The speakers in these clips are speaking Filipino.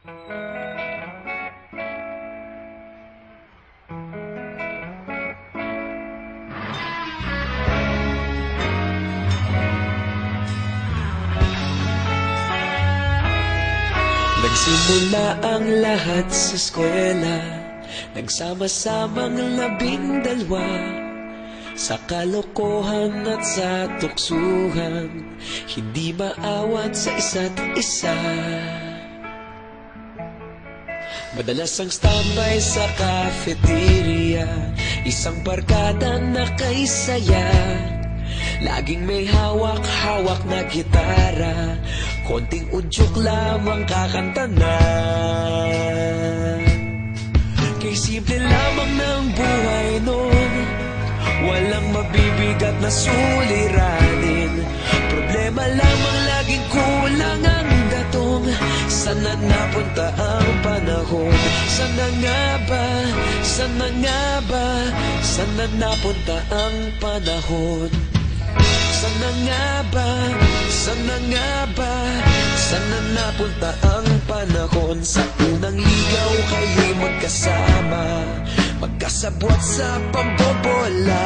Nagsimula ang lahat sa eskwela, nagsama-samang 12 sa kalokohan at sa tuksuhan, hindi maawat sa isa't isa. Madalas ang standby sa cafeteria, isang barkada na kay saya. Laging may hawak-hawak na gitara, konting udyok lamang kakanta na. Kay simple lamang ng buhay nun, walang mabibigat na suliranin. Problema lamang laging kulang ang datong. Sana napunta ang panahon? Sana nga ba? Sana nga ba? Sana napunta ang panahon? Sana nga ba? Sana nga ba? Sana napunta ang panahon? Sa unang ligaw kayo'y magkasama, magkasabwat sa pambobola.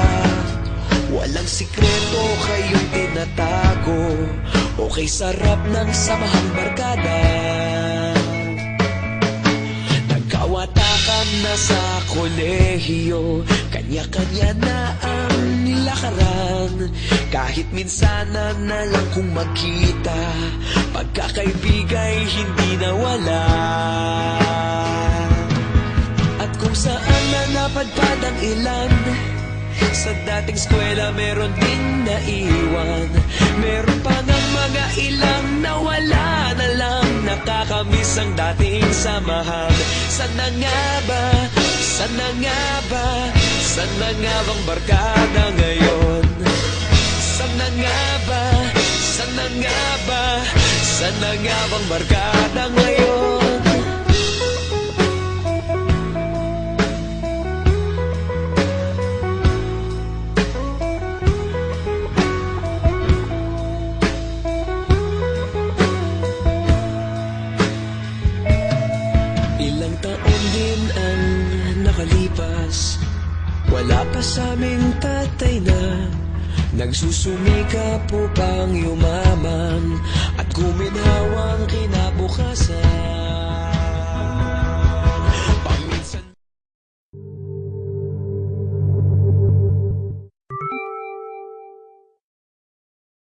Walang sikreto kayong tinatago, okay sarap ng samahang barkada. Nagkawatakan na sa kolehiyo, kanya-kanya na ang nilakaran. Kahit minsanan na lang kung magkita, pagkakaibigay hindi nawala. At kung saan na napadpad ang ilan, sa dating eskwela meron ding naiwan. Meron pa ng mga ilang nawala na lang, nakakamiss ang dating samahan. Sana nga ba? Sana nga ba? Sana nga bang barkada ngayon? Sana nga ba? Sana nga ba? Sana nga bang barkada ngayon? Ilang taon din ang nakalipas, wala pa sa aming tatay na nagsusumikap upang yumaman at guminhawang kinabukasan.